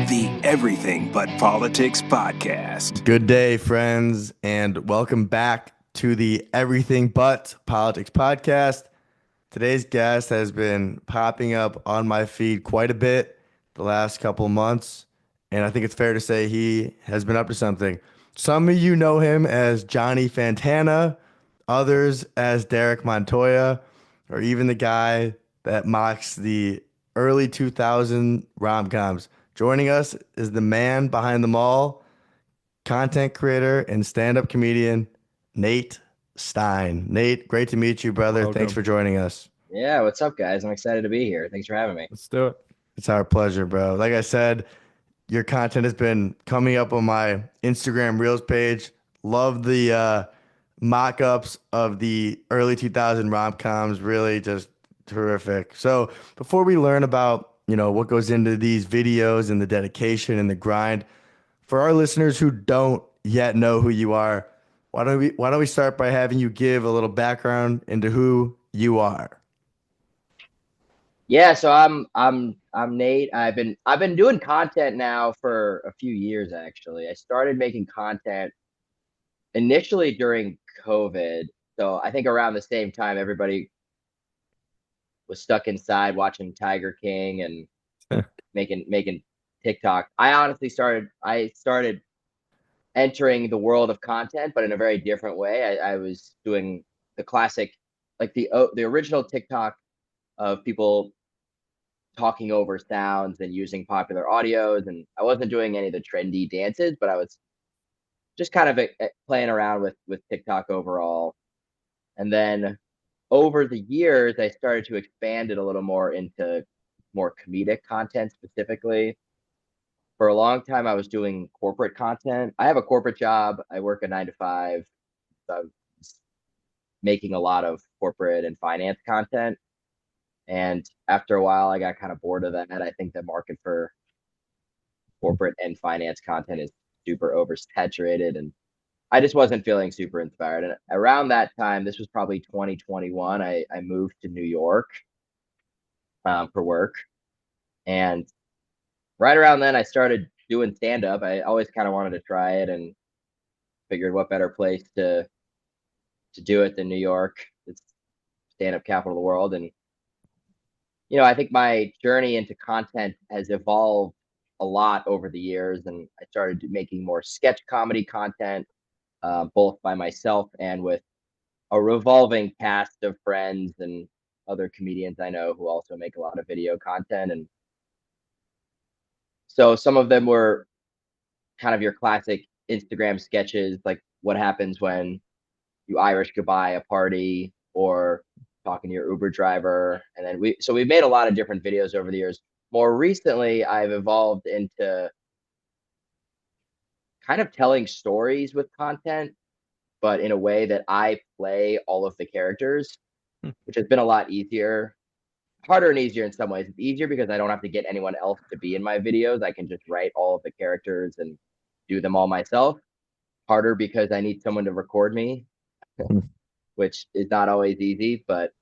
the Everything But Politics podcast. Good day, friends, and welcome back to the Everything But Politics podcast. Today's guest has been popping up on my feed quite a bit the last couple of months, and I think it's fair to say he has been up to something. Some of you know him as Johnny Fantana, others as Derek Montoya, or even the guy that mocks the early 2000 rom-coms. Joining us is the man behind them all, content creator and stand-up comedian, Nate Stein. Nate, great to meet you, brother. Welcome. Thanks for joining us. Yeah, what's up, guys? I'm excited to be here. Thanks for having me. Let's do it. It's our pleasure, bro. Like I said, your content has been coming up on my Instagram Reels page. Love the mock-ups of the early 2000 rom-coms. Really just terrific. So before we learn about, what goes into these videos and the dedication and the grind, for our listeners who don't yet know who you are, why don't we start by having you give a little background into who you are? Yeah, so I'm Nate. I've been doing content now for a few years actually. I started making content initially during COVID. So I think around the same time everybody was stuck inside watching Tiger King and making TikTok. I started entering the world of content, but in a very different way. I was doing the classic, like the original TikTok of people talking over sounds and using popular audios, and I wasn't doing any of the trendy dances, but I was just kind of playing around with TikTok overall. And then over the years, I started to expand it a little more into more comedic content specifically. For a long time, I was doing corporate content. I have a corporate job. I work a 9 to 5. So I was making a lot of corporate and finance content. And after a while, I got kind of bored of that. I think the market for corporate and finance content is super oversaturated, and I just wasn't feeling super inspired. And around that time, this was probably 2021, I moved to New York for work. And right around then, I started doing stand-up. I always kind of wanted to try it and figured what better place to do it than New York. It's stand-up capital of the world. And I think my journey into content has evolved a lot over the years, and I started making more sketch comedy content, both by myself and with a revolving cast of friends and other comedians I know who also make a lot of video content. And so some of them were kind of your classic Instagram sketches, like what happens when you Irish goodbye a party, or talking to your Uber driver. And then we've made a lot of different videos over the years. More recently, I've evolved into kind of telling stories with content, but in a way that I play all of the characters, which has been a lot easier. Harder and easier in some ways. It's easier because I don't have to get anyone else to be in my videos. I can just write all of the characters and do them all myself. Harder because I need someone to record me, which is not always easy, but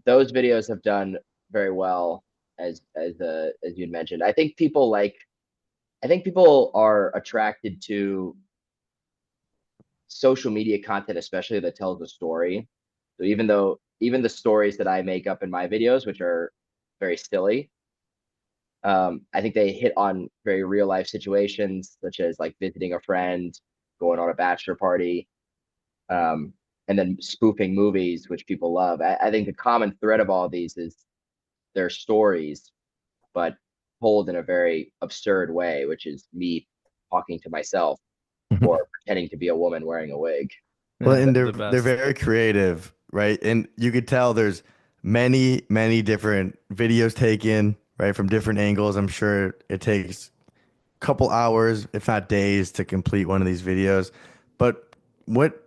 those videos have done very well, as you'd mentioned. I think people are attracted to social media content, especially that tells a story. So even the stories that I make up in my videos, which are very silly, I think they hit on very real life situations, such as like visiting a friend, going on a bachelor party, and then spoofing movies, which people love. I think the common thread of all of these is their stories, but told in a very absurd way, which is me talking to myself or pretending to be a woman wearing a wig. Well, and The they're best. very creative, right? And you could tell there's many different videos taken, right, from different angles. I'm sure it takes a couple hours, if not days, to complete one of these videos. But what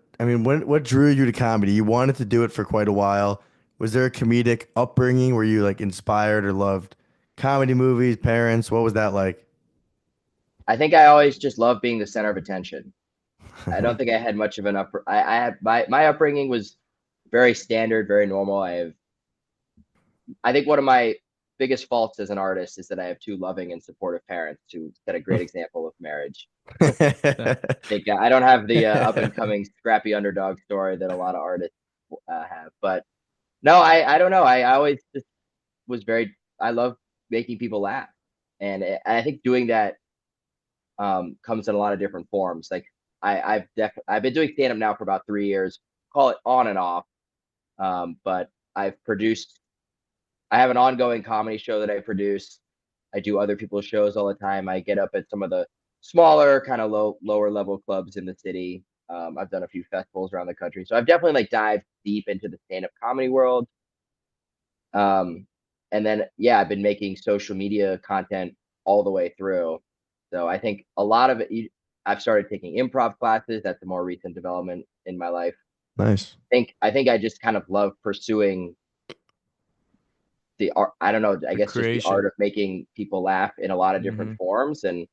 drew you to comedy? You wanted to do it for quite a while. Was there a comedic upbringing? Were you like inspired or loved comedy movies, parents? What was that like? I think I always just loved being the center of attention. I don't think I had much of an I had my upbringing was very standard, very normal. I think one of my biggest faults as an artist is that I have two loving and supportive parents who set a great example of marriage. I don't have the up and coming scrappy underdog story that a lot of artists have, but no, I don't know. I always just was I love making people laugh, and I think doing that comes in a lot of different forms. Like I've been doing stand up now for about 3 years. Call it on and off, but I have an ongoing comedy show that I produce. I do other people's shows all the time. I get up at some of the smaller, kind of lower level clubs in the city. I've done a few festivals around the country, so I've definitely like dived deep into the stand up comedy world. And then yeah, I've been making social media content all the way through. So I think a lot of it. I've started taking improv classes. That's a more recent development in my life. Nice. I think I just kind of love pursuing the art. I don't know. I guess just the art of making people laugh in a lot of different forms. And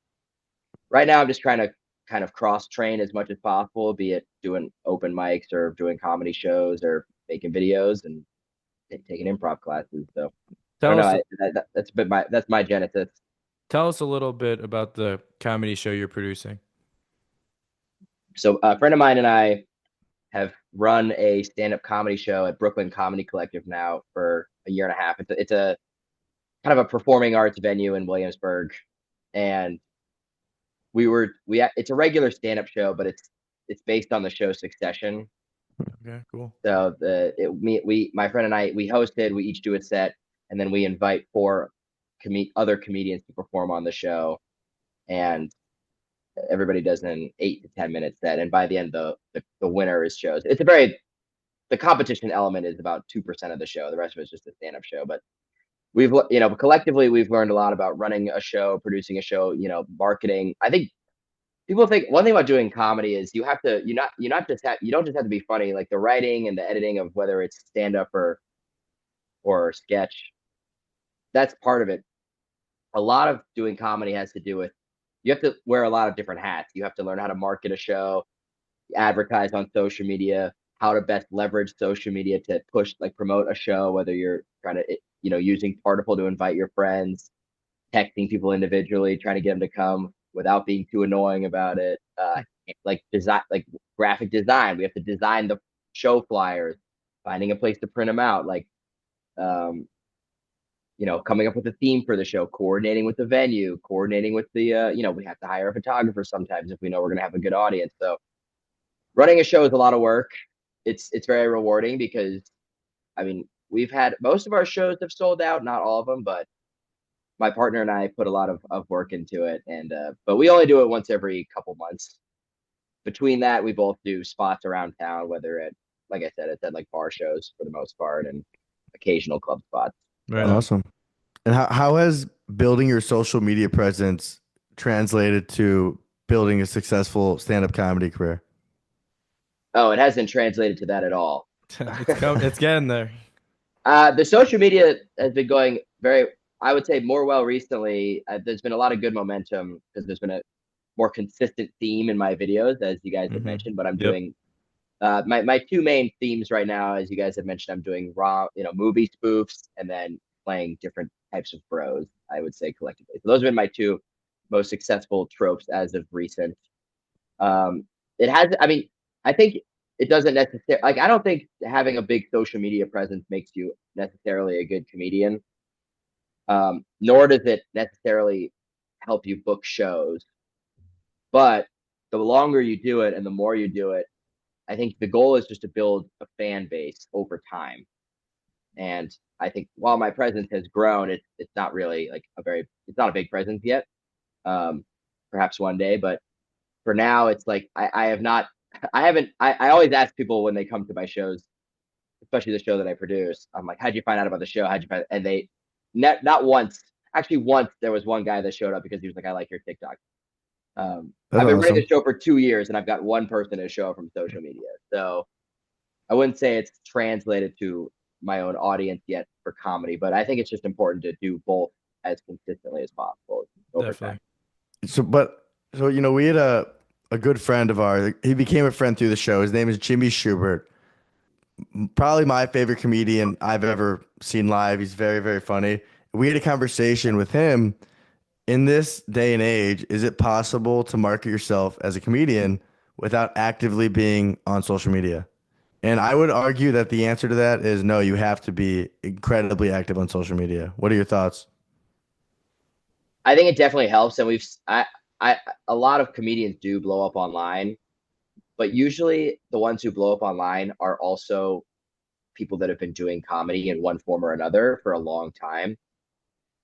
right now, I'm just trying to kind of cross train as much as possible, be it doing open mics or doing comedy shows or making videos and taking improv classes. So I don't know. That's my genesis. Tell us a little bit about the comedy show you're producing. So a friend of mine and I have run a stand-up comedy show at Brooklyn Comedy Collective now for a year and a half. It's a kind of a performing arts venue in Williamsburg, and it's a regular stand-up show, but it's based on the show Succession. Okay, cool. So my friend and I, we hosted. We each do a set, and then we invite four other comedians to perform on the show, and everybody does an 8 to 10 minute set, and by the end the winner is shows. The competition element is about 2% of the show. The rest of it's just a stand-up show. But collectively we've learned a lot about running a show, producing a show, marketing. I think people think one thing about doing comedy is you don't just have to be funny. Like the writing and the editing of whether it's stand-up or sketch, that's part of it. A lot of doing comedy has to do with you have to wear a lot of different hats. You have to learn how to market a show, advertise on social media, how to best leverage social media to promote a show, whether you're trying to, using Particle to invite your friends, texting people individually, trying to get them to come without being too annoying about it. Like graphic design, we have to design the show flyers, finding a place to print them out, coming up with a theme for the show, coordinating with the venue, coordinating with the, we have to hire a photographer sometimes if we know we're going to have a good audience. So running a show is a lot of work. It's very rewarding because, I mean, we've had most of our shows have sold out, not all of them, but my partner and I put a lot of work into it. And, but we only do it once every couple months. Between that, we both do spots around town, like I said, it's at like bar shows for the most part and occasional club spots. Right. Awesome. And how has building your social media presence translated to building a successful stand-up comedy career? Oh, it hasn't translated to that at all. It's getting there. The social media has been going I would say more recently. There's been a lot of good momentum because there's been a more consistent theme in my videos, as you guys have mentioned, but I'm doing my two main themes right now, as you guys have mentioned, I'm doing raw, movie spoofs and then playing different types of bros, I would say collectively. So those have been my two most successful tropes as of recent. I think it doesn't necessarily, I don't think having a big social media presence makes you necessarily a good comedian. Nor does it necessarily help you book shows. But the longer you do it and the more you do it, I think the goal is just to build a fan base over time. And I think while my presence has grown, it's not really it's not a big presence yet. Perhaps one day, but for now, it's like I always ask people when they come to my shows, especially the show that I produce, I'm like, how'd you find out about the show? And they not once, actually once there was one guy that showed up because he was like, I like your TikTok. I've been running the show for 2 years and I've got one person to show from social media. So I wouldn't say it's translated to my own audience yet for comedy, but I think it's just important to do both as consistently as possible over time. So we had a good friend of ours. He became a friend through the show. His name is Jimmy Schubert. Probably my favorite comedian I've ever seen live. He's very, very funny. we had a conversation with him. In this day and age, is it possible to market yourself as a comedian without actively being on social media? And I would argue that the answer to that is no, you have to be incredibly active on social media. What are your thoughts? I think it definitely helps, and a lot of comedians do blow up online, but usually the ones who blow up online are also people that have been doing comedy in one form or another for a long time.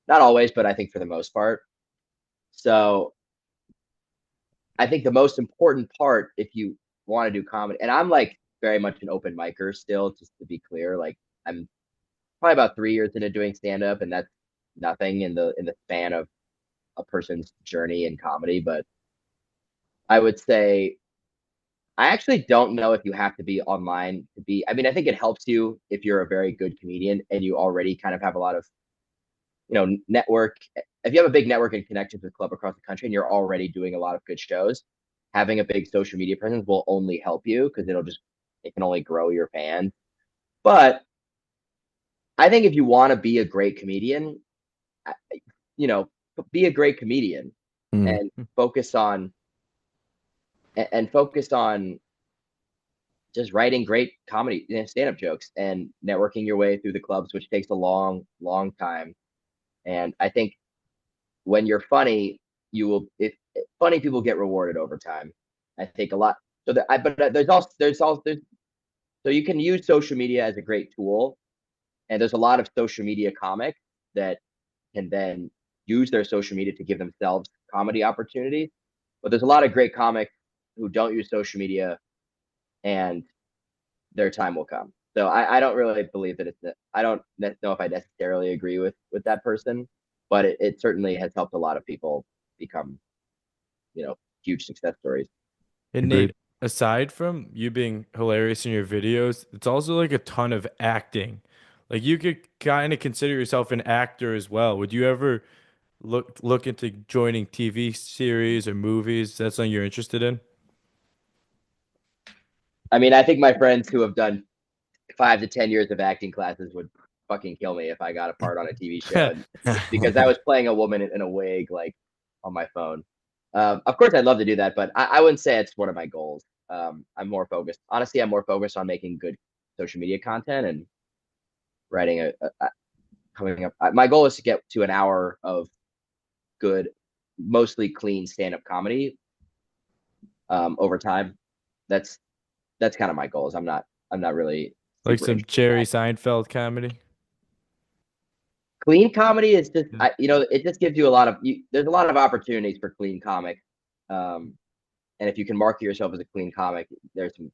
Not always, but I think for the most part. So I think the most important part, if you want to do comedy, and I'm like very much an open micer still, just to be clear, like I'm probably about 3 years into doing stand up, and that's nothing in the span of a person's journey in comedy. But I would say I actually don't know if you have to be online to be. I mean, I think it helps you if you're a very good comedian and you already kind of have a lot of, network. If you have a big network and connections with club across the country and you're already doing a lot of good shows, having a big social media presence will only help you because it can only grow your fans. But I think if you want to be a great comedian, you know, be a great comedian Mm. and focus on and focus on just writing great comedy, stand-up jokes and networking your way through the clubs, which takes a long, long time. And I think when you're funny, if funny people get rewarded over time. I think a lot. But so you can use social media as a great tool, and there's a lot of social media comics that can then use their social media to give themselves comedy opportunities. But there's a lot of great comics who don't use social media, and their time will come. So I don't really believe that I don't know if I necessarily agree with that person, but it certainly has helped a lot of people become, huge success stories. And Agreed. Nate, aside from you being hilarious in your videos, it's also like a ton of acting. Like you could kind of consider yourself an actor as well. Would you ever look into joining TV series or movies? That's something you're interested in? I mean, I think my friends who have done 5 to 10 years of acting classes would fucking kill me if I got a part on a TV show, and because I was playing a woman in a wig, like on my phone. Of course, I'd love to do that, but I wouldn't say it's one of my goals. I'm more focused. Honestly, I'm more focused on making good social media content and writing coming up. My goal is to get to an hour of good, mostly clean stand-up comedy over time. That's that's kind of my goals. I'm not really Like super some interested in Jerry acting. Seinfeld comedy? Clean comedy is just Yeah. it just gives you a lot of there's a lot of opportunities for clean comic. Um, and if you can market yourself as a clean comic, there's some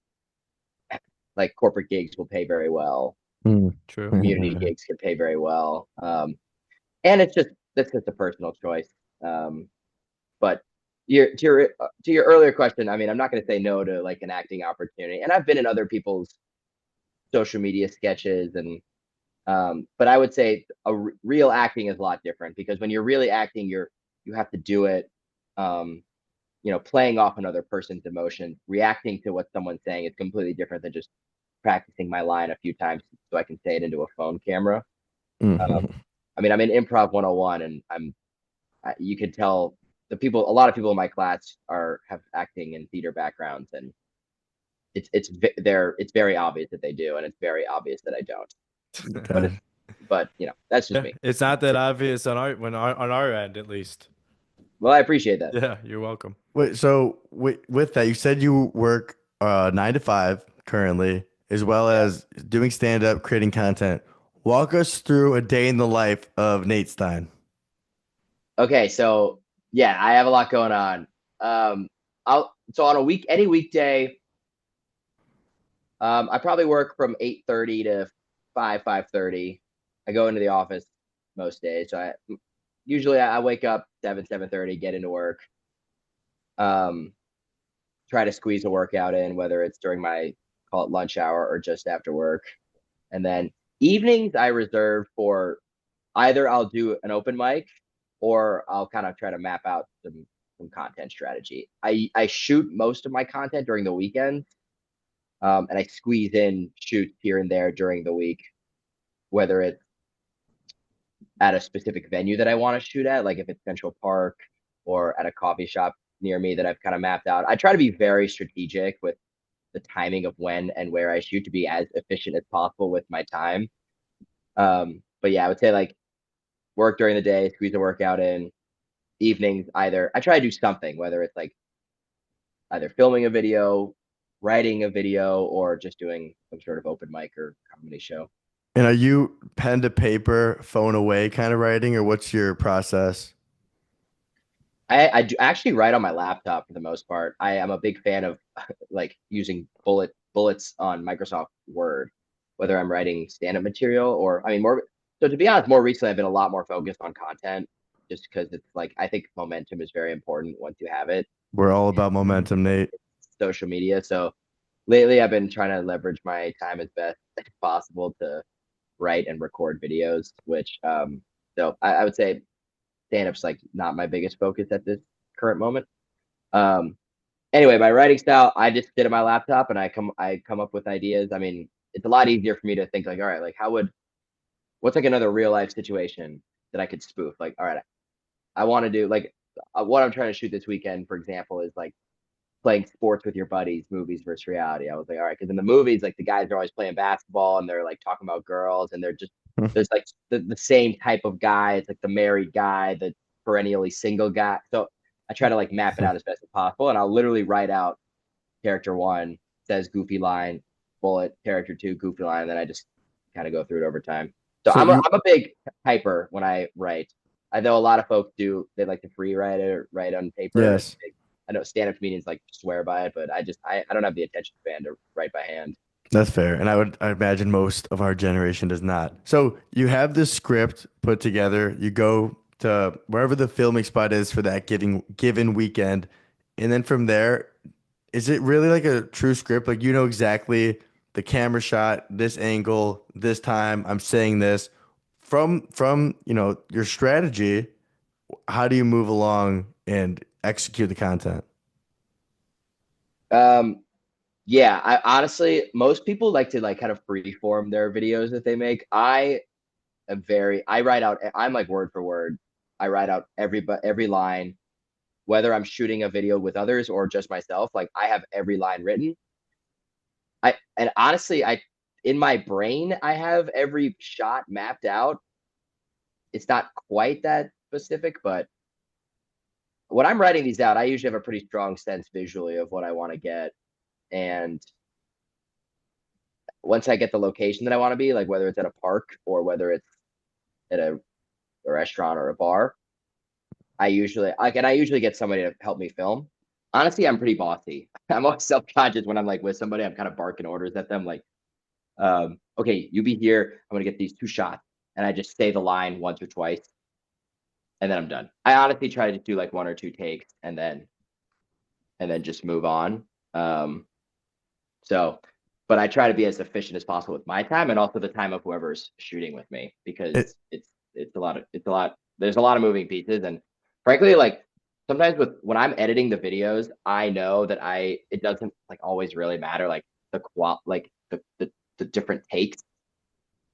like corporate gigs will pay very well. Mm. True. Community gigs can pay very well. And that's just a personal choice. But to your earlier question, I mean, I'm not going to say no to like an acting opportunity, and I've been in other people's social media sketches, and but I would say real acting is a lot different because when you're really acting, you have to do it, um, playing off another person's emotion, reacting to what someone's saying is completely different than just practicing my line a few times so I can say it into a phone camera. Uh, Mm. I mean, I'm in improv 101, and you could tell a lot of people in my class have acting and theater backgrounds, and it's very obvious that they do, and it's very obvious that I don't. But Okay. that's just Yeah, me. it's not that obvious on on our end at least. Well, I appreciate that. Yeah, you're welcome. Wait, so with that, you said you work 9 to 5 currently, as well Yeah. as doing stand up, creating content. Walk us through a day in the life of Nate Stein. Okay, so yeah, I have a lot going on. On any weekday, I probably work from 8:30 to 5:30. I go into the office most days. So usually I wake up 7:30, get into work. Um, Try to squeeze a workout in, whether it's during my call it lunch hour or just after work. And then evenings I reserve for either I'll do an open mic or I'll kind of try to map out some content strategy. I shoot most of my content during the weekend, and I squeeze in shoots here and there during the week, whether it's at a specific venue that I want to shoot at, like if it's Central Park or at a coffee shop near me that I've kind of mapped out. I try to be very strategic with the timing of when and where I shoot to be as efficient as possible with my time. But yeah, I would say like work during the day, squeeze a workout in. Evenings, either I try to do something, whether it's like either filming a video, writing a video, or just doing some sort of open mic or comedy show. And are you pen to paper, phone away kind of writing, or what's your process? I do actually write on my laptop for the most part. I am a big fan of like using bullets on Microsoft Word, whether I'm writing stand-up material or I mean more. So to be honest, more recently I've been a lot more focused on content, just because it's like I think momentum is very important once you have it. We're all about momentum, Nate. Social media. So lately I've been trying to leverage my time as best as possible to write and record videos, which so I would say stand-up's like not my biggest focus at this current moment. Um anyway, my writing style, I just sit at my laptop and I come up with ideas. I mean, it's a lot easier for me to think like, all right, like what's like another real life situation that I could spoof? Like, all right, I want to do like what I'm trying to shoot this weekend, for example, is like playing sports with your buddies, movies versus reality. I was like, all right, because in the movies, like the guys are always playing basketball and they're like talking about girls and they're just there's like the same type of guy. It's like the married guy, the perennially single guy. So I try to like map it out as best as possible, and I'll literally write out character one says goofy line, bullet, character two goofy line, and then I just kind of go through it over time. So So I'm you, a big typer when I write. I know a lot of folks do. They like to free write it or write on paper. That's yes, big. I know stand-up comedians like swear by it, but I don't have the attention span to write by hand. that's fair. And I imagine most of our generation does not. So you have this script put together, you go to wherever the filming spot is for that given weekend, and then from there, is it really like a true script? Like you know exactly the camera shot, this angle, this time, I'm saying this. From, your strategy, how do you move along and execute the content? Um, yeah, I honestly most people like to like kind of freeform their videos that they make. I write out. I'm like word for word. I write out every line, whether I'm shooting a video with others or just myself. Like I have every line written. And honestly, I in my brain I have every shot mapped out. It's not quite that specific, but when I'm writing these out, I usually have a pretty strong sense visually of what I want to get. And once I get the location that I want to be, like whether it's at a park or whether it's at a restaurant or a bar, I usually get somebody to help me film. Honestly, I'm pretty bossy. I'm always self-conscious when I'm like with somebody. I'm kind of barking orders at them, like, okay, you be here. I'm gonna get these two shots, and I just say the line once or twice, and then I'm done. I honestly try to do like one or two takes, and then just move on. Um, so, but I try to be as efficient as possible with my time and also the time of whoever's shooting with me because It, it's a lot. There's a lot of moving pieces, and frankly, like sometimes when I'm editing the videos, I know that it doesn't like always really matter like the different takes.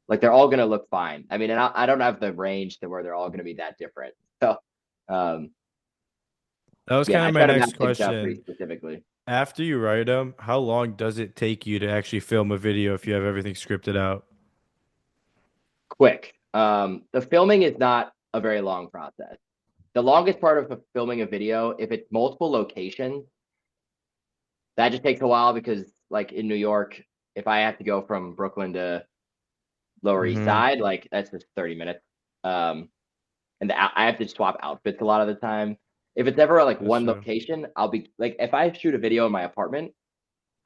Like they're all gonna look fine. I mean, and I don't have the range to where they're all gonna be that different. So, um, That was yeah, kind I of my try to map next things out pretty question. specifically. After you write them, how long does it take you to actually film a video if you have everything scripted out? Quick. The filming is not a very long process. The longest part of filming a video, if it's multiple locations, that just takes a while because, like in New York, if I have to go from Brooklyn to Lower East Hmm. Side, like that's just 30 minutes. Um, and I have to swap outfits a lot of the time. If it's ever like That's one true. location, I'll be like, if I shoot a video in my apartment,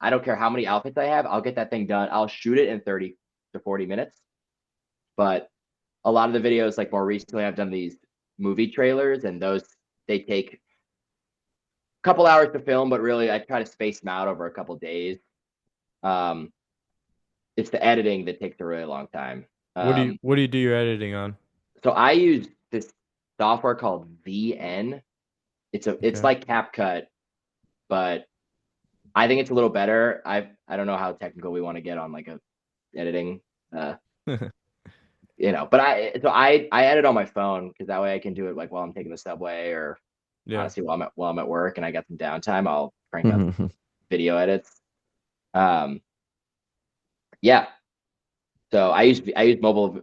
I don't care how many outfits I have, I'll get that thing done. I'll shoot it in 30 to 40 minutes. But a lot of the videos, like more recently, I've done these movie trailers, and those they take a couple hours to film, but really I try to space them out over a couple days. Um, it's the editing that takes a really long time. What do you do your editing on? So I use this software called VN. It's Okay. like CapCut, but I think it's a little better. I don't know how technical we want to get on like a editing. Uh, But I edit on my phone because that way I can do it like while I'm taking the subway or Yeah. honestly while I'm at work and I got some downtime, I'll crank out some video edits. Yeah. So I use mobile.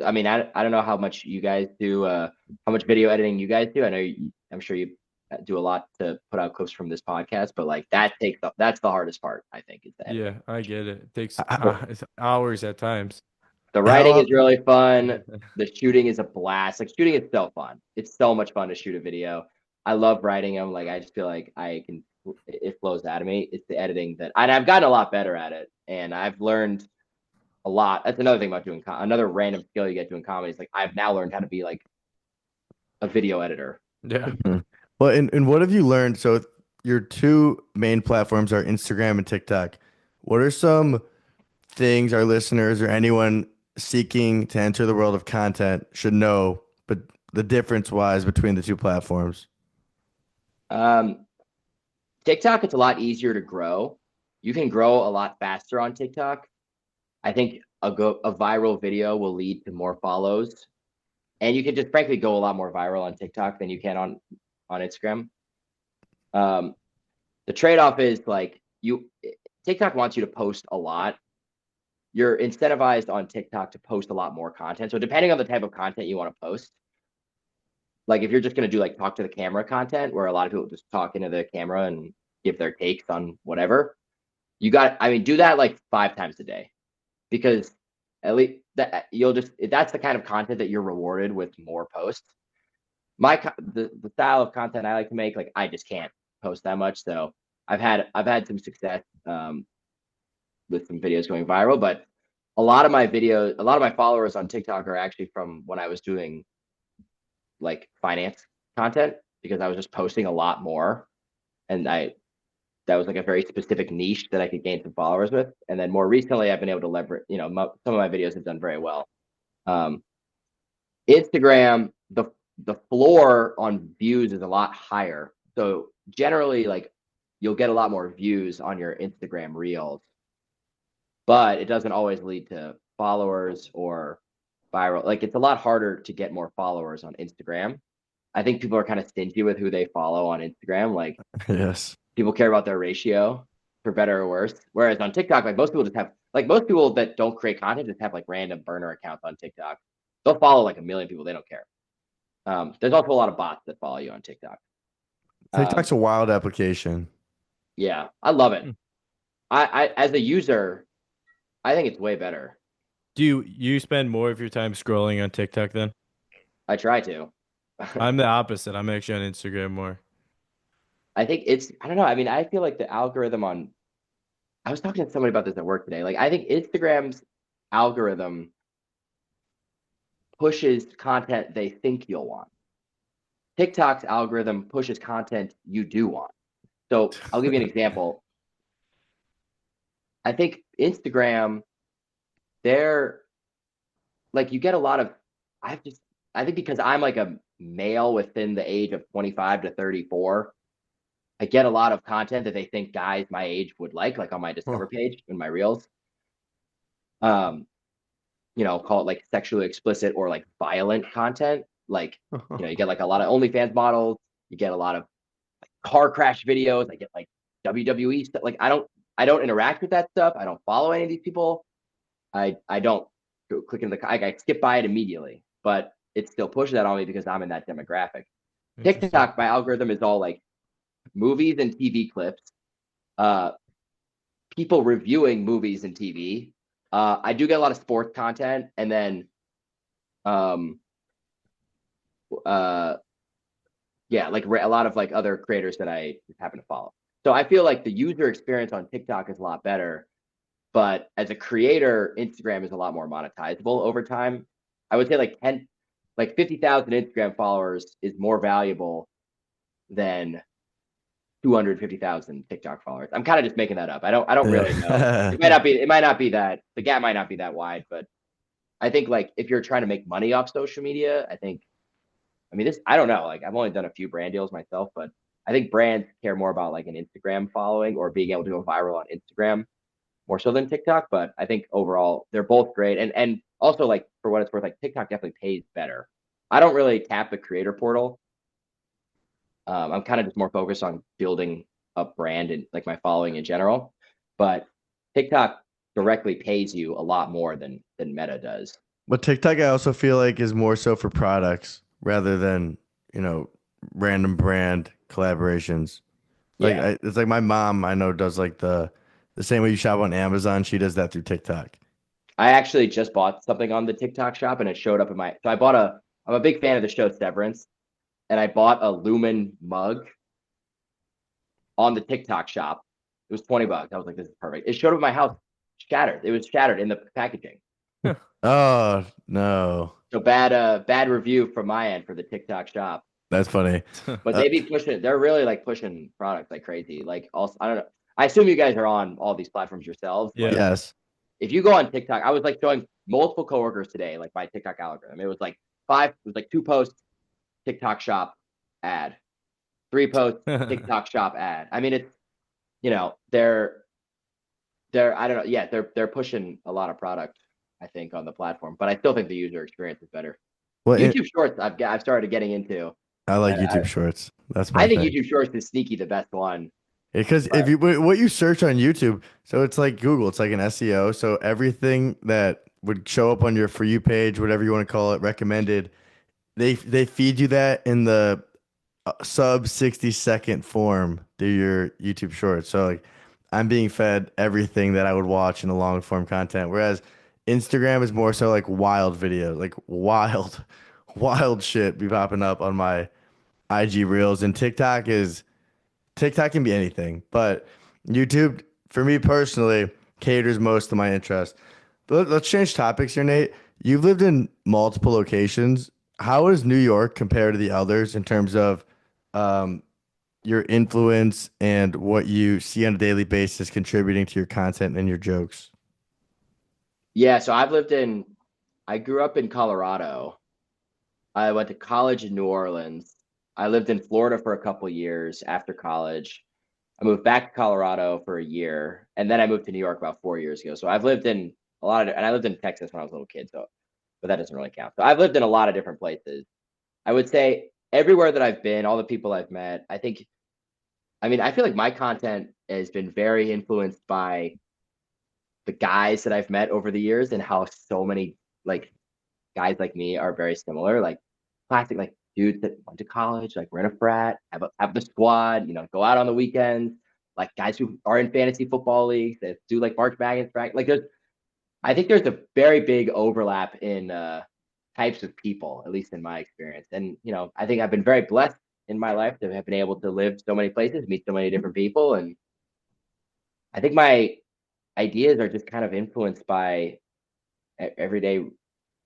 I mean, I don't know how much you guys do, how much video editing you guys do. I know I'm sure you do a lot to put out clips from this podcast, but like that's the hardest part, I think, is the editing. Yeah, I get it. It takes How- it's hours at times. The writing is really fun. The shooting is a blast. Like shooting is so fun. It's so much fun to shoot a video. I love writing them. Like I just feel like it flows out of me. It's the editing and I've gotten a lot better at it, and I've learned a lot. That's another thing about doing another random skill you get doing comedy is like I've now learned how to be like a video editor. Yeah. Well, and what have you learned? So your two main platforms are Instagram and TikTok. What are some things our listeners or anyone seeking to enter the world of content should know, but the difference wise between the two platforms? TikTok, it's a lot easier to grow. You can grow a lot faster on TikTok. I think a viral video will lead to more follows, and you can just frankly go a lot more viral on TikTok than you can on Instagram. The trade-off is like TikTok wants you to post a lot. You're incentivized on TikTok to post a lot more content. So depending on the type of content you want to post, like if you're just going to do like talk to the camera content where a lot of people just talk into the camera and give their takes on whatever, do that like 5 times a day, because at least that's the kind of content that you're rewarded with more posts. The style of content I like to make, like I just can't post that much. So I've had some success with some videos going viral, but a lot of my followers on TikTok are actually from when I was doing like finance content, because I was just posting a lot more, and that was like a very specific niche that I could gain some followers with. And then more recently, I've been able to leverage, some of my videos have done very well. Instagram, the floor on views is a lot higher. So generally, like you'll get a lot more views on your Instagram reels, but it doesn't always lead to followers or viral. Like it's a lot harder to get more followers on Instagram. I think people are kind of stingy with who they follow on Instagram. Like Yes. people care about their ratio, for better or worse. Whereas on TikTok, like most people that don't create content just have like random burner accounts on TikTok. They'll follow like a million people. They don't care. There's also a lot of bots that follow you on TikTok. TikTok's a wild application. Yeah, I love it. I as a user, I think it's way better. Do you spend more of your time scrolling on TikTok then? I try to. I'm the opposite. I'm actually on Instagram more. I think I don't know. I mean, I feel like the algorithm I was talking to somebody about this at work today. Like, I think Instagram's algorithm pushes content they think you'll want. TikTok's algorithm pushes content you do want. So I'll give you an example. I think Instagram, they're like, you get a lot of, I think because I'm like a male within the age of 25 to 34, I get a lot of content that they think guys my age would like on my Discover page in my reels. Call it like sexually explicit or like violent content. Like, you get like a lot of OnlyFans models. You get a lot of like car crash videos. I get like WWE stuff. Like, I don't interact with that stuff. I don't follow any of these people. I don't go click in I skip by it immediately, but it still pushes that on me because I'm in that demographic. TikTok, my algorithm is all like movies and TV clips, people reviewing movies and TV. I do get a lot of sports content, and then, like a lot of like other creators that I happen to follow. So I feel like the user experience on TikTok is a lot better, but as a creator, Instagram is a lot more monetizable over time. I would say like 50,000 Instagram followers is more valuable than 250,000 TikTok followers. I'm kind of just making that up. I don't really know. It might not be that the gap might not be that wide, but I think like if you're trying to make money off social media, I don't know. Like I've only done a few brand deals myself, but I think brands care more about like an Instagram following or being able to go viral on Instagram more so than TikTok, but I think overall they're both great. And also, like, for what it's worth, like TikTok definitely pays better. I don't really tap the creator portal. I'm kind of just more focused on building a brand and like my following in general. But TikTok directly pays you a lot more than Meta does. But TikTok, I also feel like is more so for products rather than, you know, random brand collaborations. Like Yeah. it's like my mom, I know, does like the same way you shop on Amazon. She does that through TikTok. I actually just bought something on the TikTok shop and it showed up in my so I'm a big fan of the show Severance, and I bought a Lumen mug on the TikTok shop. It was $20. I was like, this is perfect. It showed up at my house shattered. It was shattered in the packaging. Oh no, So bad review from my end for the TikTok shop. that's funny. But they be pushing, they're really like pushing products like crazy. Like also, I don't know. I assume you guys are on all these platforms yourselves. Yeah. Yes. If you go on TikTok, I was like showing multiple coworkers today, like my TikTok algorithm. It was like two posts, TikTok shop ad, 3 posts, TikTok shop ad. I mean, it's, they're I don't know. Yeah, they're pushing a lot of product, I think, on the platform, but I still think the user experience is better. Well, YouTube Shorts, I've started getting into. I like And YouTube Shorts. That's I my think thing. YouTube Shorts is sneaky the best one. Because if you what you search on YouTube, so it's like Google, it's like an SEO. So everything that would show up on your For You page, whatever you want to call it, recommended, they feed you that in the sub 60-second form through your YouTube Shorts. So like I'm being fed everything that I would watch in the long form content, whereas Instagram is more so like wild videos, like wild, wild shit be popping up on my IG Reels, and TikTok can be anything, but YouTube, for me personally, caters most to my interest. But let's change topics here, Nate. You've lived in multiple locations. How is New York compared to the others in terms of um, your influence and what you see on a daily basis contributing to your content and your jokes? Yeah, so I grew up in Colorado. I went to college in New Orleans. I lived in Florida for a couple years after college. I moved back to Colorado for a year, and then I moved to New York about 4 years ago. So I've lived in and I lived in Texas when I was a little kid, so but that doesn't really count. So I've lived in a lot of different places. I would say everywhere that I've been, all the people I've met, I mean, I feel like my content has been very influenced by the guys that I've met over the years and how so many like guys like me are very similar, like classic, like dudes that went to college, like we're in a frat, have the squad, go out on the weekends, like guys who are in fantasy football leagues that do like March Madness practice. Like I think there's a very big overlap in types of people, at least in my experience. And I think I've been very blessed in my life to have been able to live so many places, meet so many different people, and I think my ideas are just kind of influenced by everyday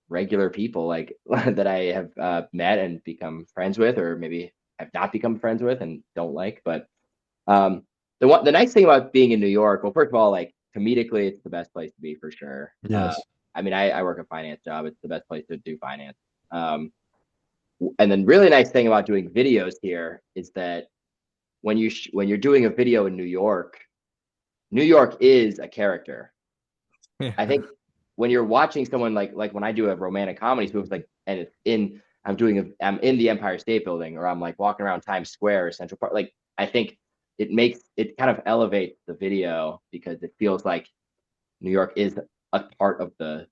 regular people like that I have met and become friends with, or maybe have not become friends with and don't like. But the nice thing about being in New York, well, first of all, like comedically, it's the best place to be for sure. Yes. I mean, I work a finance job. It's the best place to do finance. And then really nice thing about doing videos here is that when you're doing a video in New York is a character. I think when you're watching someone like when I do a romantic comedy, so it's like, and it's I'm in the Empire State Building, or I'm like walking around Times Square or Central Park. Like I think it kind of elevates the video because it feels like New York is a part of the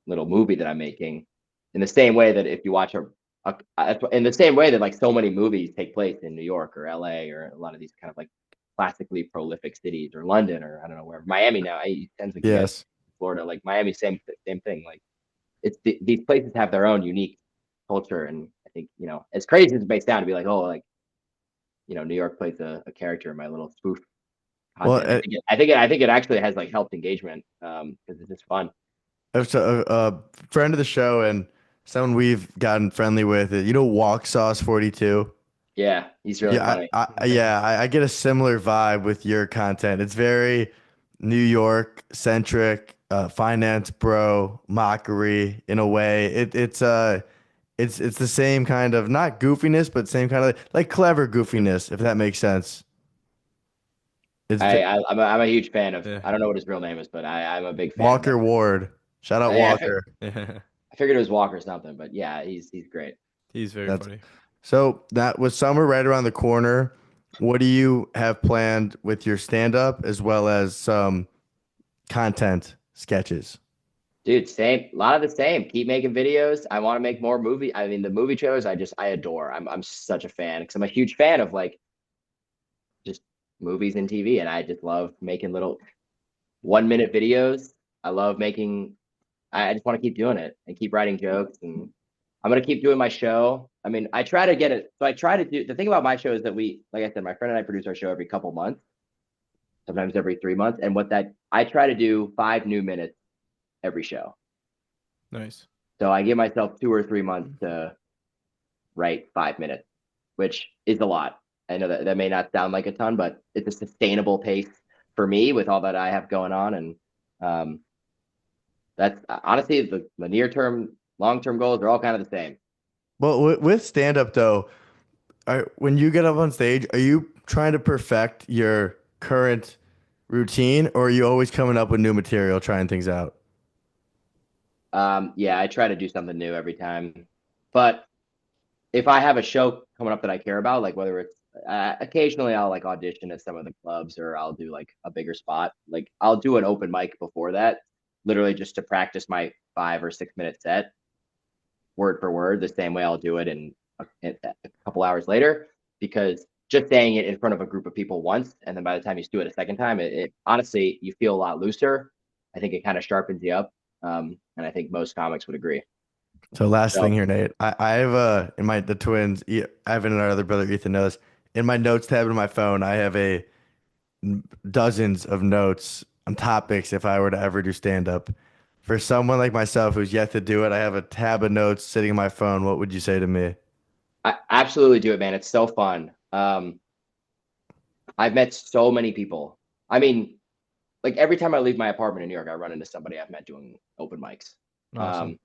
little movie that I'm making. In the same way that if you watch in the same way that like so many movies take place in New York or LA or a lot of these kind of like classically prolific cities, or London, or I don't know where, Miami now. I tend to forget Yes. Florida, like Miami, same thing. Like these places have their own unique culture, and I think as crazy as it may sound to be like, oh, like New York plays a character in my little spoof Well, content. I think it actually has like helped engagement because it's just fun. so a friend of the show and someone we've gotten friendly with, Walk Sauce 42. Yeah, he's really Yeah, funny. I get a similar vibe with your content. It's very New York centric, finance bro, mockery in a way. It's the same kind of not goofiness, but same kind of like clever goofiness, if that makes sense. It's I'm a huge fan of. Yeah. I don't know what his real name is, but I'm a big fan. Walker of him. Ward. Shout out Yeah, Walker. I figured it was Walker or something, but yeah, he's great. He's very That's funny. so that was summer right around the corner. What do you have planned with your stand-up as well as some content sketches? Dude, same. A lot of the same. Keep making videos. I want to make more movie. I mean, the movie trailers, I adore. I'm such a fan because I'm a huge fan of like just movies and TV, and I just love making little 1 minute videos. I love making. I just want to keep doing it and keep writing jokes, and I'm gonna keep doing my show. I mean, I try to get it. So I try to do the thing about my show is that like I said, my friend and I produce our show every couple months, sometimes every 3 months, and I try to do 5 new minutes every show. Nice. So I give myself 2 or 3 months to write 5 minutes, which is a lot. I know that may not sound like a ton, but it's a sustainable pace for me with all that I have going on. And that's honestly the near term, long term goals are all kind of the same. Well, with stand-up though, when you get up on stage, are you trying to perfect your current routine, or are you always coming up with new material, trying things out? Yeah, I try to do something new every time. But if I have a show coming up that I care about, like whether it's occasionally I'll like audition at some of the clubs or I'll do like a bigger spot. Like I'll do an open mic before that, literally just to practice my 5 or 6 minute set word for word, the same way I'll do it in a couple hours later, because just saying it in front of a group of people once, and then by the time you do it a second time, it honestly, you feel a lot looser. I think it kind of sharpens you up. And I think most comics would agree. So last So thing here, Nate, I have in the twins, I have another brother, Ethan knows. In my notes tab in my phone, I have dozens of notes on topics if I were to ever do stand up. For someone like myself who's yet to do it, I have a tab of notes sitting in my phone. What would you say to me? I absolutely do it, man. It's so fun. I've met so many people. I mean, like every time I leave my apartment in New York, I run into somebody I've met doing open mics. Awesome.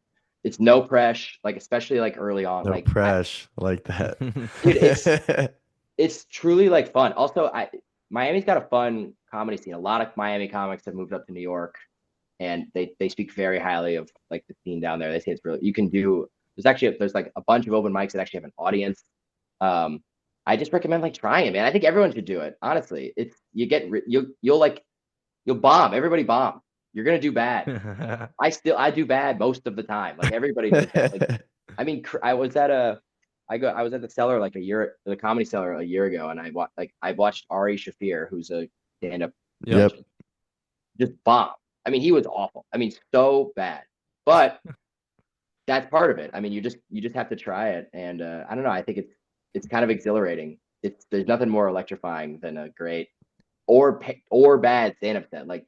It's no pressure, like especially like early on. No Like pressure like that. dude, it's truly like fun. Also, Miami's got a fun comedy scene. A lot of Miami comics have moved up to New York, and they speak very highly of like the scene down there. They say it's really you can do. There's like a bunch of open mics that actually have an audience. I just recommend like trying it, man. I think everyone should do it. Honestly, it's you'll bomb. Everybody bomb. You're gonna do bad. I do bad most of the time. Like everybody knows that. Like, I mean, I was at the cellar like the Comedy Cellar a year ago, and I watched Ari Shafir, who's a stand-up Yep. just bomb. I mean, he was awful. I mean, so bad. But that's part of it. I mean, you just have to try it, and I don't know. I think it's kind of exhilarating. There's nothing more electrifying than a great or bad stand-up set, like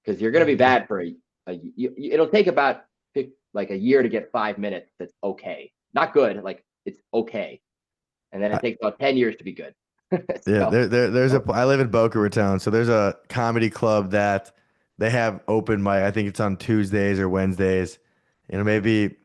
because you're gonna be bad for it'll take about like a year to get 5 minutes. That's okay, not good. Like it's okay, and then it takes about 10 years to be good. Yeah, I live in Boca Raton, so there's a comedy club that they have open mic. I think it's on Tuesdays or Wednesdays. Maybe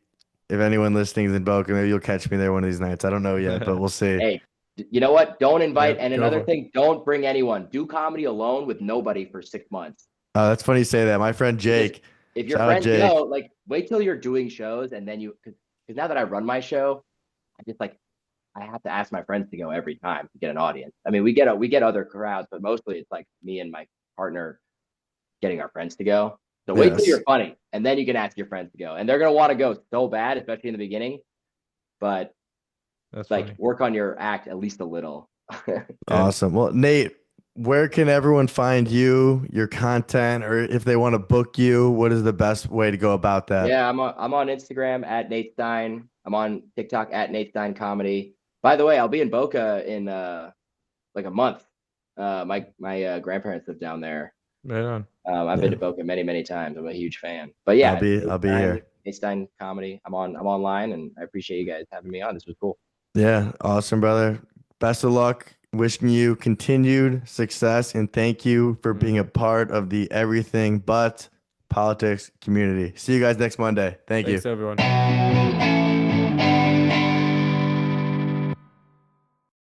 if anyone listening is in Boca, maybe you'll catch me there one of these nights. I don't know yet, but we'll see. Hey, you know what? Don't invite. Yeah, and another thing, don't bring anyone. Do comedy alone with nobody for 6 months. That's funny you say that. My friend Jake. If your friends go, like wait till you're doing shows, and then because now that I run my show, I have to ask my friends to go every time to get an audience. I mean, we get other crowds, but mostly it's like me and my partner getting our friends to go. So wait till you're funny, and then you can ask your friends to go, and they're gonna want to go so bad, especially in the beginning. But That's like funny. work on your act at least a little. Awesome. Well, Nate, where can everyone find you, your content, or if they want to book you, what is the best way to go about that? Yeah, I'm on Instagram at Nate Stein. I'm on TikTok at Nate Stein Comedy. By the way, I'll be in Boca in like a month. My grandparents live down there. Right on. I've been to Boca many, many times. I'm a huge fan. But yeah, I'll be here. Nate Stein Comedy. I'm online, and I appreciate you guys having me on. This was cool. Yeah, awesome, brother. Best of luck. Wishing you continued success, and thank you for being a part of the Everything But Politics community. See you guys next Monday. Thanks, everyone.